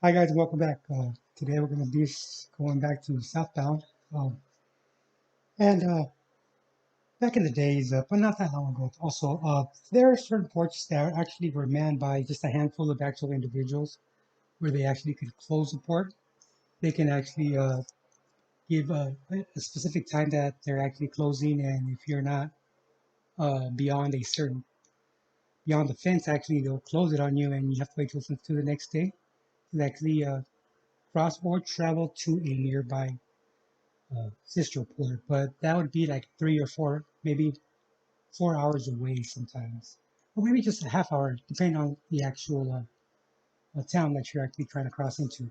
Hi guys, welcome back. Today we're going to be going back to southbound. Um, and back in the days, but not that long ago, also, there are certain ports that actually were manned by just a handful of actual individuals, where they actually could close the port. They can actually give a specific time that they're actually closing, and if you're not beyond a certain beyond the fence, actually they'll close it on you, and you have to wait till the next day to actually cross or travel to a nearby sister port, but that would be like 3 or 4, maybe 4 hours away sometimes, or maybe just a half hour, depending on the actual town that you're actually trying to cross into.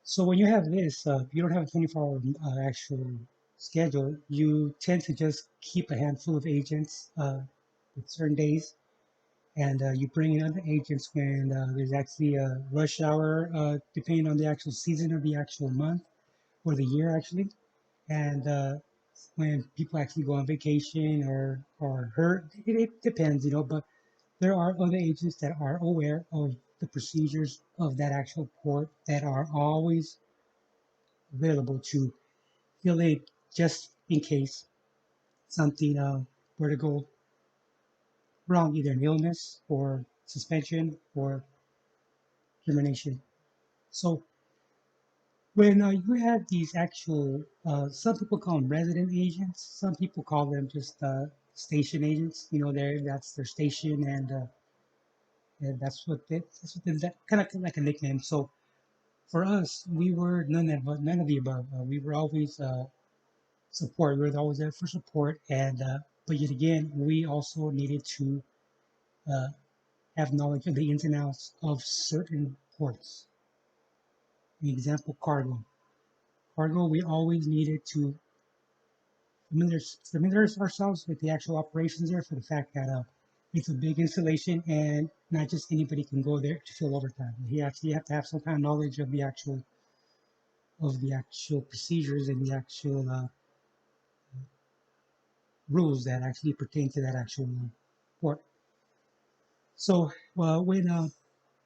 So when you have this, you don't have a 24-hour actual schedule. You tend to just keep a handful of agents with certain days, and you bring in other agents when there's actually a rush hour, depending on the actual season of the actual month or the year, actually. And when people actually go on vacation or hurt, it depends, but there are other agents that are aware of the procedures of that actual port that are always available to fill in just in case something were to go wrong, either an illness or suspension or termination. So when you have these actual, some people call them resident agents, some people call them just station agents. That's their station, and that's what that kind of like a nickname. So for us, we were none of the above. We were always support. We were always there for support, and but yet again, we also needed to uh, have knowledge of the ins and outs of certain ports. An example, cargo. Cargo, we always needed to familiarize ourselves with the actual operations there for the fact that it's a big installation and not just anybody can go there to fill overtime. You have to have some kind of knowledge of the actual procedures and the actual rules that actually pertain to that actual port. So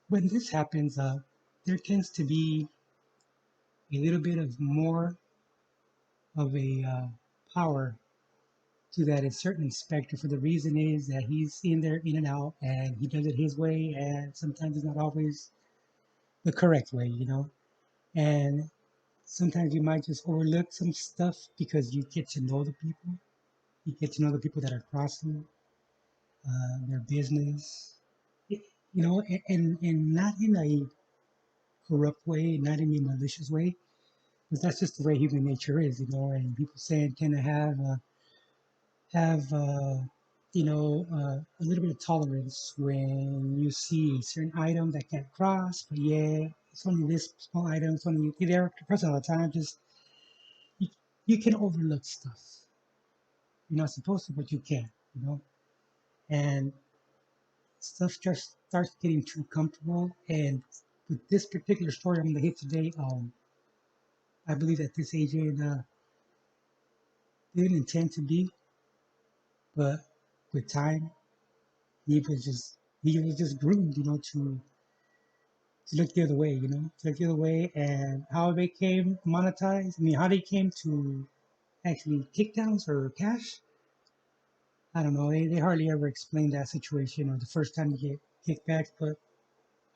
when this happens, there tends to be a little bit of more of a power to that a certain inspector, for the reason is that he's in there in and out and he does it his way, and sometimes it's not always the correct way. And sometimes you might just overlook some stuff because you get to know the people. You get to know the people that are crossing their business, and not in a corrupt way, not in a malicious way, because that's just the way human nature is. And people saying tend to have a little bit of tolerance when you see a certain item that can't cross, but yeah, it's only this small item, it's only you're there to press all the time. Just you, you can overlook stuff. You're not supposed to, but you can. And stuff just starts getting too comfortable. And with this particular story I'm going to hit today, I believe that this agent didn't intend to be, but with time, he was just groomed, to look the other way, to look the other way, and how they came monetized. I mean, how they came to actually kickdowns or cash. I don't know. They hardly ever explain that situation or the first time you get kickbacks, but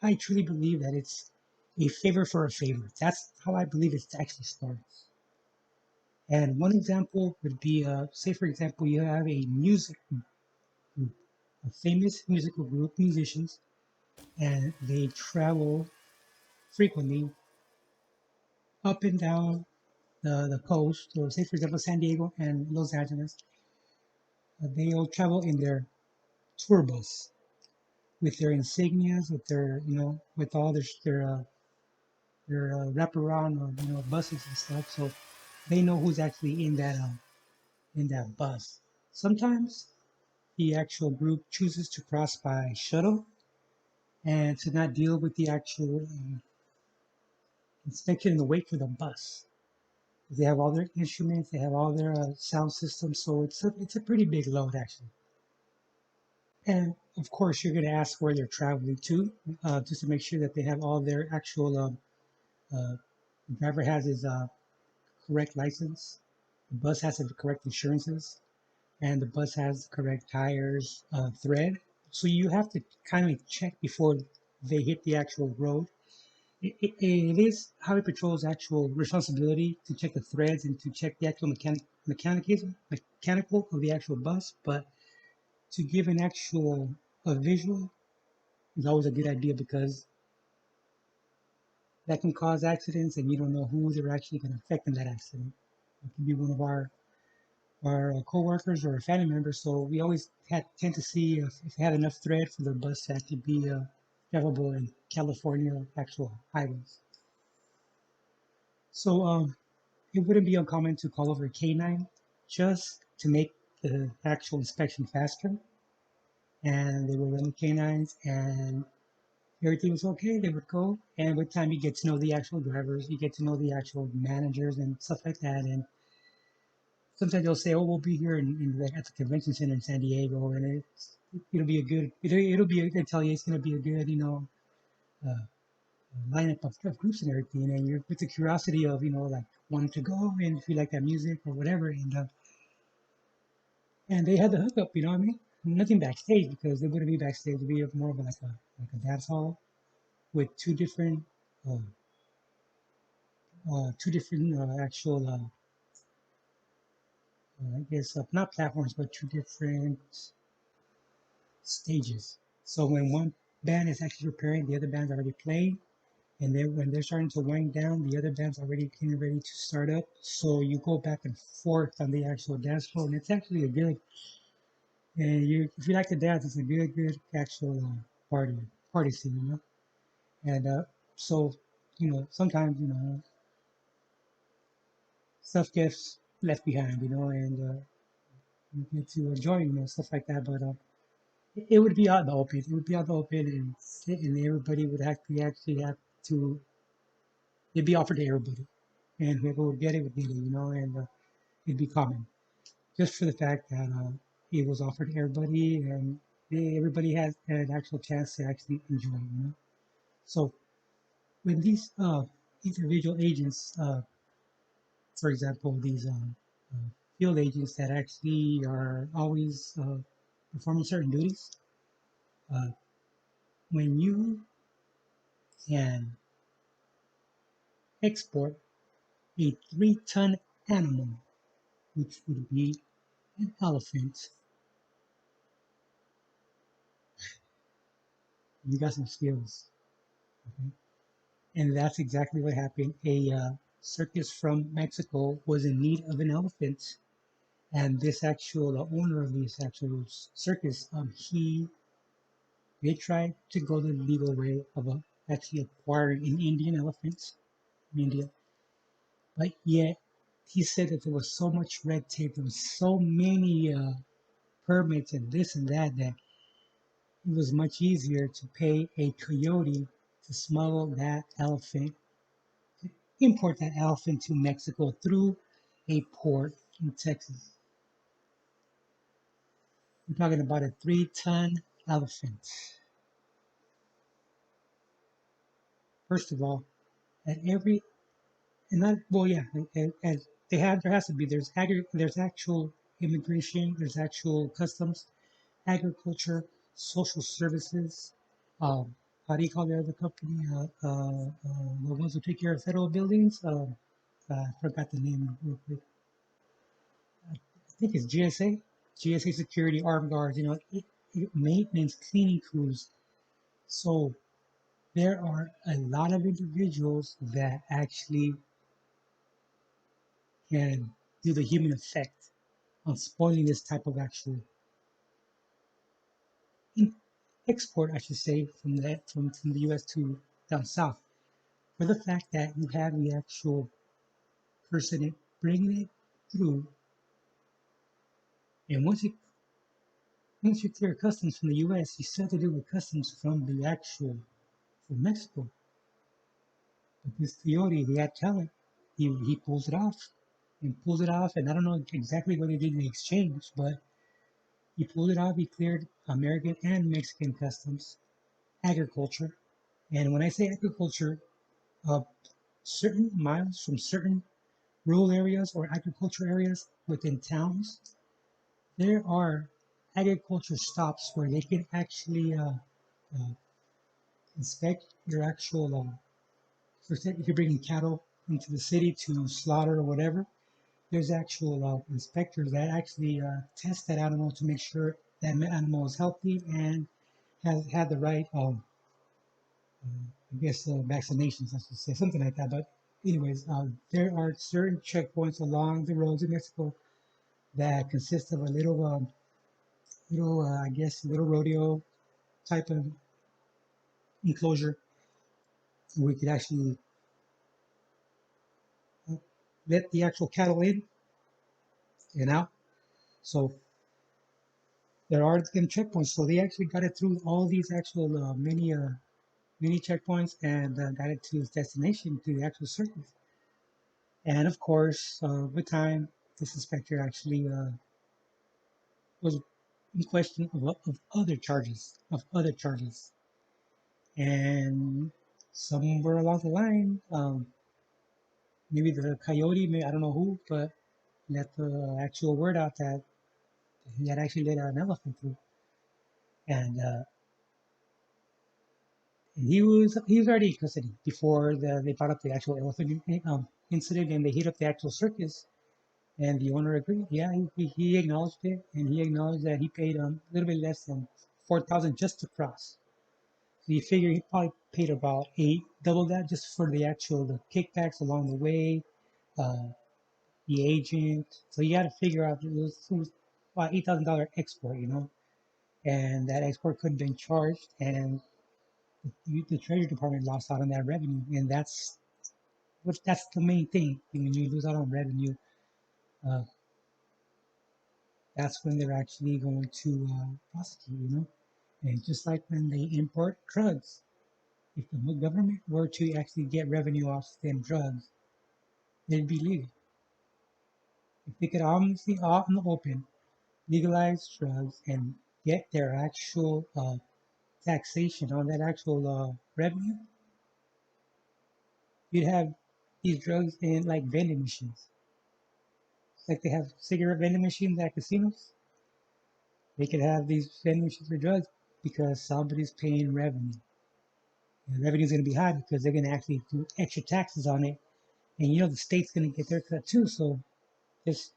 I truly believe that it's a favor for a favor. That's how I believe it actually starts. And one example would be, say, for example, you have a music group, a famous musical group, musicians, and they travel frequently up and down the coast, or say, for example, San Diego and Los Angeles. They'll travel in their tour bus with their insignias, with with all their wraparound, buses and stuff. So they know who's actually in that bus. Sometimes the actual group chooses to cross by shuttle and to not deal with the actual inspection and the wait for the bus. They have all their instruments, they have all their sound systems, so it's a pretty big load actually. And of course, you're going to ask where they're traveling to, just to make sure that they have all their actual uh, driver has his correct license, the bus has the correct insurances, and the bus has the correct tires, thread. So you have to kind of check before they hit the actual road. It is Highway Patrol's actual responsibility to check the threads and to check the actual mechanical of the actual bus, but to give an actual a visual is always a good idea because that can cause accidents and you don't know who they're actually going to affect in that accident. It could be one of our coworkers or a family member. So we always tend to see if they have enough thread for the bus to actually be drivable in California actual highways. So it wouldn't be uncommon to call over a K9 just to make the actual inspection faster. And they would run the K9s and everything was okay. They would go. And with time, you get to know the actual drivers, you get to know the actual managers and stuff like that. And sometimes they'll say, "Oh, we'll be here at the convention center in San Diego, and it'll be a good. It'll be. They tell you it's going to be a good, uh, lineup of groups and everything, and you're with the curiosity of like wanting to go and if you like that music or whatever, and they had the hookup. You know what I mean? Nothing backstage because they wouldn't be backstage. It'd be more of like a dance hall with uh, two different actual, I guess, not platforms, but two different stages. So when one band is actually preparing, the other band's already playing, and then when they're starting to wind down, the other band's already getting ready to start up. So you go back and forth on the actual dance floor, and it's actually a good. And if you like to dance, it's a good actual party scene, And so, sometimes stuff gets left behind, and you get to enjoy, stuff like that. But it would be out in the open. It would be out in the open, and everybody would actually have to. It'd be offered to everybody, and whoever would get it, and it'd be common just for the fact that it was offered to everybody, and everybody has an actual chance to actually enjoy it. So when these individual agents, for example, these field agents that actually are always performing certain duties, uh, when you can export a 3-ton animal, which would be an elephant, you got some skills. Okay? And that's exactly what happened. A circus from Mexico was in need of an elephant. And this actual, the owner of this actual circus, they tried to go the legal way of actually acquiring an Indian elephant in India. But yet, he said that there was so much red tape, there was so many permits and this and that, that it was much easier to pay a coyote to smuggle that elephant, import that elephant to Mexico through a port in Texas. We're talking about a 3-ton elephant. First of all, at every and not well, yeah, and there has to be there's actual immigration, there's actual customs, agriculture, social services. How do you call the other company? The ones who take care of federal buildings. I forgot the name real quick. I think it's GSA, GSA Security, Armed Guards. Maintenance, cleaning crews. So there are a lot of individuals that actually can do the human effect on spoiling this type of actual export, I should say, from the U.S. to down south. For the fact that you have the actual person bringing it through, and once you clear customs from the U.S., you still have to deal with customs from Mexico. But this coyote, he had talent. He pulls it off, and I don't know exactly what he did in the exchange, but He pulled it off. He cleared American and Mexican customs, agriculture. And when I say agriculture, uh, certain miles from certain rural areas or agriculture areas within towns, there are agriculture stops where they can actually uh, inspect your actual, for example, if you're bringing cattle into the city to slaughter or whatever, there's actual inspectors that actually test that animal to make sure that animal is healthy and has had the right, I guess, vaccinations, I should say, something like that. But anyways, there are certain checkpoints along the roads in Mexico that consist of a I guess, little rodeo type of enclosure. We could actually uh, let the actual cattle in and out. So there are them checkpoints. So they actually got it through all these actual mini checkpoints and got it to its destination, to the actual circus. And of course, with time, this inspector actually was in question of other charges. And somewhere along the line, maybe the coyote, I don't know who, but let the actual word out that he had actually let an elephant through. And he was already in custody before they brought up the actual elephant incident, and they hit up the actual circus. And the owner agreed. Yeah, he acknowledged it, and he acknowledged that he paid a little bit less than 4,000 just to cross. So you figure he probably paid about double that just for the actual the kickbacks along the way, uh, the agent. So you got to figure out it was about $8,000 export, and that export could have been charged, and the Treasury Department lost out on that revenue, and that's the main thing. When you lose out on revenue, uh, that's when they're actually going to prosecute. And just like when they import drugs, if the government were to actually get revenue off them drugs, they'd be legal. If they could honestly, out in the open, legalize drugs and get their actual taxation on that actual revenue, you'd have these drugs in like vending machines. Like they have cigarette vending machines at casinos. They could have these vending machines for drugs because somebody's paying revenue. And the revenue is going to be high because they're going to actually do extra taxes on it. And the state's going to get their cut too. So just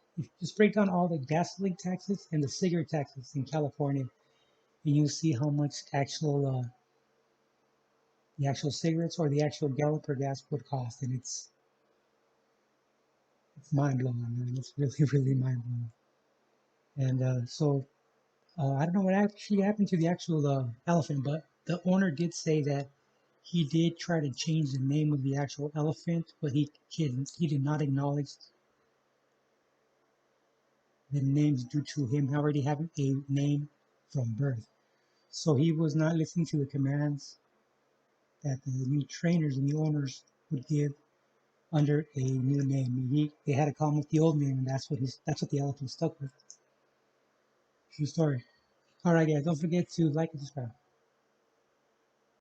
break down all the gasoline taxes and the cigarette taxes in California, and you'll see how much the actual cigarettes or the actual gallon per gas would cost. And it's mind blowing, man. It's really really mind blowing. And so I don't know what actually happened to the actual elephant, but the owner did say that he did try to change the name of the actual elephant, but he did not acknowledge the names due to him already having a name from birth. So he was not listening to the commands that the new trainers and the owners would give under a new name. They had to call him with the old name, and that's what the elephant stuck with. True story. All right, guys, don't forget to like and subscribe.